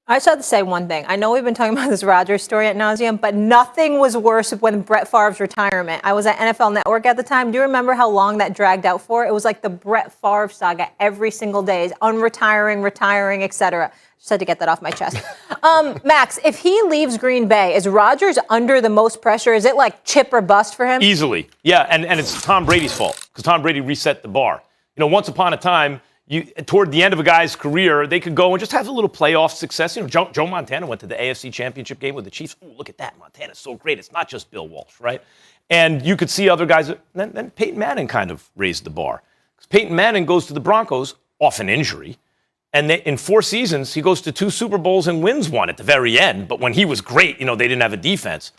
I just have to say one thing. I know we've been talking about this Rodgers story at nauseum, but nothing was worse when Brett Favre's retirement. I was at NFL Network at the time. Do you remember how long that dragged out for? It was like the Brett Favre saga every single day. He's unretiring, retiring, etc. Just had to get that off my chest. Max, if he leaves Green Bay, is Rodgers under the most pressure? Is it like chip or bust for him? Easily. Yeah, and it's Tom Brady's fault because Tom Brady reset the bar. Once upon a time, toward the end of a guy's career, they could go and just have a little playoff success. Joe Montana went to the AFC Championship game with the Chiefs. Oh, look at that. Montana's so great. It's not just Bill Walsh, right? And you could see other guys. Then Peyton Manning kind of raised the bar. Because Peyton Manning goes to the Broncos off an injury. And in 4 seasons, he goes to 2 Super Bowls and wins one at the very end. But when he was great, they didn't have a defense.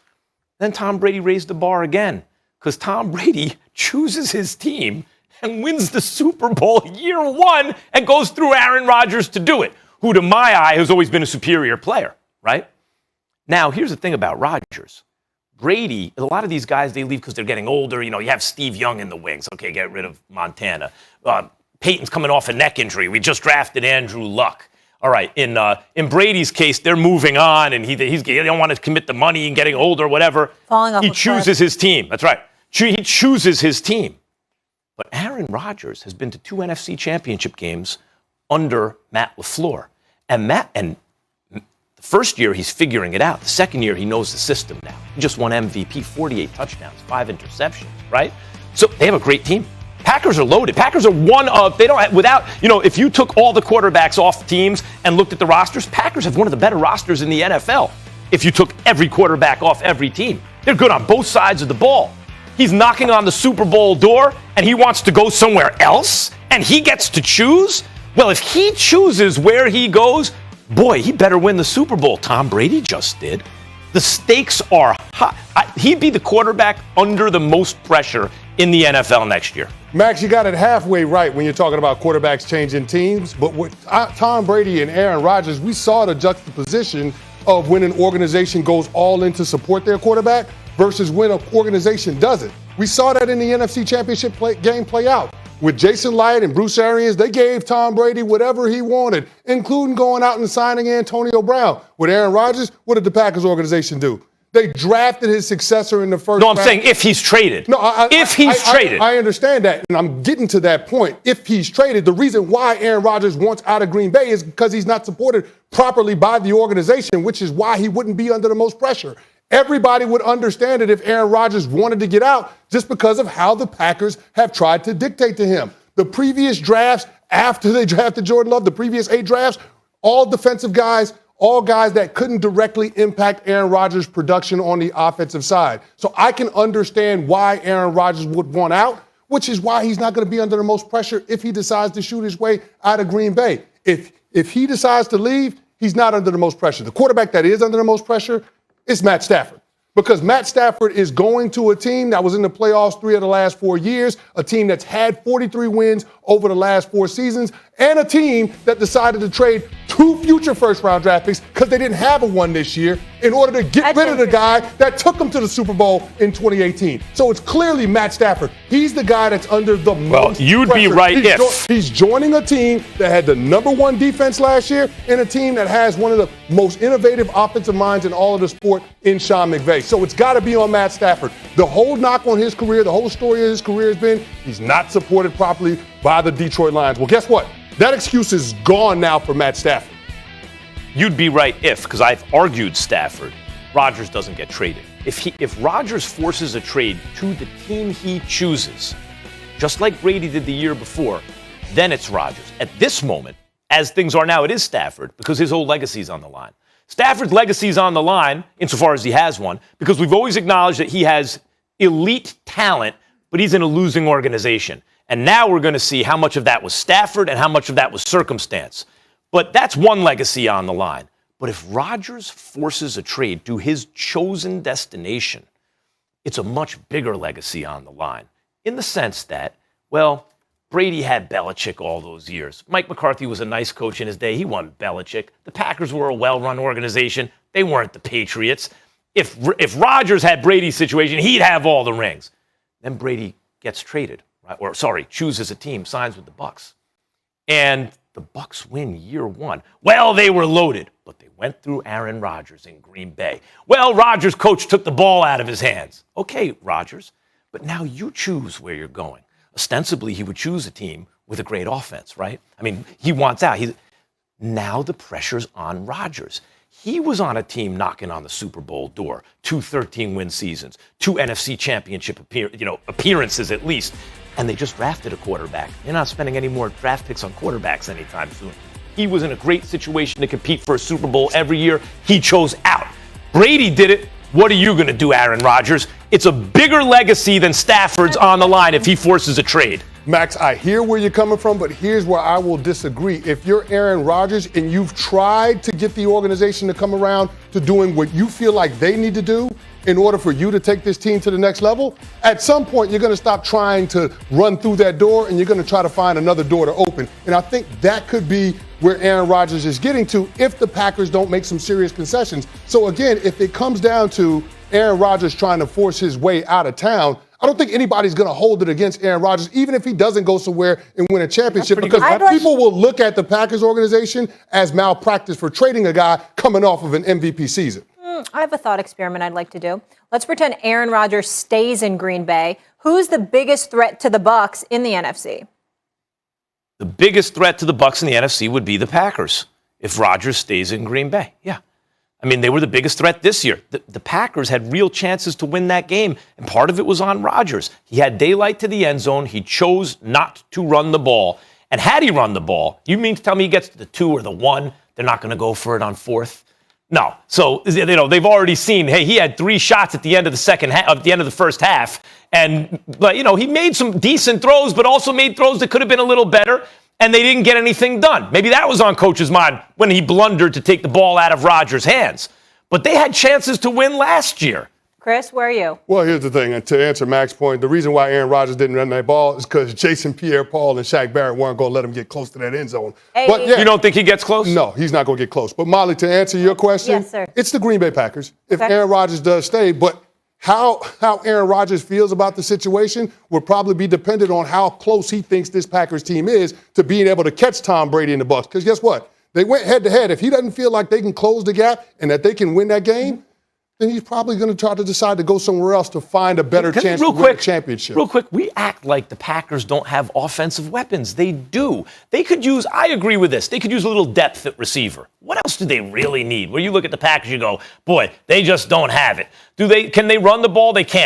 Then Tom Brady raised the bar again. Because Tom Brady chooses his team and wins the Super Bowl year 1 and goes through Aaron Rodgers to do it, who to my eye has always been a superior player, right? Now, here's the thing about Rodgers. Brady, a lot of these guys, they leave because they're getting older. You have Steve Young in the wings. Okay, get rid of Montana. Peyton's coming off a neck injury. We just drafted Andrew Luck. All right, in Brady's case, they're moving on, and he don't want to commit the money and getting older, whatever. Falling off he chooses his team. That's right. He chooses his team. But Aaron Rodgers has been to 2 NFC championship games under Matt LaFleur. And the first year, he's figuring it out. The second year, he knows the system now. He just won MVP, 48 touchdowns, 5 interceptions, right? So they have a great team. Packers are loaded. Packers are if you took all the quarterbacks off teams and looked at the rosters, Packers have one of the better rosters in the NFL. If you took every quarterback off every team, they're good on both sides of the ball. He's knocking on the Super Bowl door, and he wants to go somewhere else, and he gets to choose? Well, if he chooses where he goes, boy, he better win the Super Bowl. Tom Brady just did. The stakes are high. He'd be the quarterback under the most pressure in the NFL next year. Max, you got it halfway right when you're talking about quarterbacks changing teams. But with Tom Brady and Aaron Rodgers, we saw the juxtaposition of when an organization goes all in to support their quarterback versus when an organization doesn't. We saw that in the NFC Championship game play out. With Jason Light and Bruce Arians, they gave Tom Brady whatever he wanted, including going out and signing Antonio Brown. With Aaron Rodgers, what did the Packers organization do? They drafted his successor in the first round. No, I'm saying if he's traded. No, traded. I understand that, and I'm getting to that point. If he's traded, the reason why Aaron Rodgers wants out of Green Bay is because he's not supported properly by the organization, which is why he wouldn't be under the most pressure. Everybody would understand it if Aaron Rodgers wanted to get out just because of how the Packers have tried to dictate to him. The previous drafts, after they drafted Jordan Love, the previous 8 drafts, all defensive guys, all guys that couldn't directly impact Aaron Rodgers' production on the offensive side. So I can understand why Aaron Rodgers would want out, which is why he's not going to be under the most pressure if he decides to shoot his way out of Green Bay. If he decides to leave, he's not under the most pressure. The quarterback that is under the most pressure is Matt Stafford. Because Matt Stafford is going to a team that was in the playoffs 3 of the last 4 years, a team that's had 43 wins over the last 4 seasons, and a team that decided to trade 2 future first-round draft picks because they didn't have a one this year in order to get rid of the guy that took them to the Super Bowl in 2018. So it's clearly Matt Stafford. He's the guy that's under the most you'd pressure. be right He's joining a team that had the number 1 defense last year and a team that has one of the most innovative offensive minds in all of the sport in Sean McVay. So it's got to be on Matt Stafford. The whole knock on his career, the whole story of his career has been he's not supported properly by the Detroit Lions. Well, guess what? That excuse is gone now for Matt Stafford. You'd be right because I've argued Stafford, Rodgers doesn't get traded. If Rodgers forces a trade to the team he chooses, just like Brady did the year before, then it's Rodgers. At this moment, as things are now, it is Stafford because his whole legacy is on the line. Stafford's legacy is on the line, insofar as he has one, because we've always acknowledged that he has elite talent, but he's in a losing organization. And now we're going to see how much of that was Stafford and how much of that was circumstance. But that's one legacy on the line. But if Rodgers forces a trade to his chosen destination, it's a much bigger legacy on the line. In the sense that, well, Brady had Belichick all those years. Mike McCarthy was a nice coach in his day. He won Belichick. The Packers were a well-run organization. They weren't the Patriots. If Rodgers had Brady's situation, he'd have all the rings. Then Brady gets traded, right? Chooses a team, signs with the Bucs. And the Bucs win year 1. Well, they were loaded, but they went through Aaron Rodgers in Green Bay. Well, Rodgers' coach took the ball out of his hands. Okay, Rodgers, but now you choose where you're going. Ostensibly, he would choose a team with a great offense, right? I mean, he wants out. Now the pressure's on Rodgers. He was on a team knocking on the Super Bowl door, 2 13-win seasons, 2 NFC championship appearances at least, and they just drafted a quarterback. They're not spending any more draft picks on quarterbacks anytime soon. He was in a great situation to compete for a Super Bowl every year. He chose out. Brady did it. What are you going to do, Aaron Rodgers? It's a bigger legacy than Stafford's on the line if he forces a trade. Max, I hear where you're coming from, but here's where I will disagree. If you're Aaron Rodgers and you've tried to get the organization to come around to doing what you feel like they need to do in order for you to take this team to the next level, at some point you're going to stop trying to run through that door and you're going to try to find another door to open. And I think that could be where Aaron Rodgers is getting to if the Packers don't make some serious concessions. So again, if it comes down to Aaron Rodgers trying to force his way out of town, I don't think anybody's going to hold it against Aaron Rodgers, even if he doesn't go somewhere and win a championship, because people will look at the Packers organization as malpractice for trading a guy coming off of an MVP season. I have a thought experiment I'd like to do. Let's pretend Aaron Rodgers stays in Green Bay. Who's the biggest threat to the Bucs in the NFC? The biggest threat to the Bucs in the NFC would be the Packers if Rodgers stays in Green Bay. Yeah. I mean, they were the biggest threat this year. The Packers had real chances to win that game, and part of it was on Rodgers. He had daylight to the end zone. He chose not to run the ball. And had he run the ball, you mean to tell me he gets to the 2 or the 1, they're not going to go for it on 4th? No. So, they've already seen, hey, he had 3 shots at the end of the the first half. And, he made some decent throws, but also made throws that could have been a little better. And they didn't get anything done. Maybe that was on Coach's mind when he blundered to take the ball out of Rodgers' hands. But they had chances to win last year. Chris, where are you? Well, here's the thing. And to answer Max's point, the reason why Aaron Rodgers didn't run that ball is because Jason Pierre-Paul and Shaq Barrett weren't going to let him get close to that end zone. Hey. But yeah, you don't think he gets close? No, he's not going to get close. But Molly, to answer your question, yes, sir. It's the Green Bay Packers. If Okay. Aaron Rodgers does stay, but how Aaron Rodgers feels about the situation will probably be dependent on how close he thinks this Packers team is to being able to catch Tom Brady in the Bucs. Because guess what? They went head-to-head. If he doesn't feel like they can close the gap and that they can win that game, then he's probably going to try to decide to go somewhere else to find a better chance to win a championship. Real quick, we act like the Packers don't have offensive weapons. They do. They could use, I agree with this, they could use a little depth at receiver. What else do they really need? Where you look at the Packers, you go, boy, they just don't have it. Can they run the ball? They can't.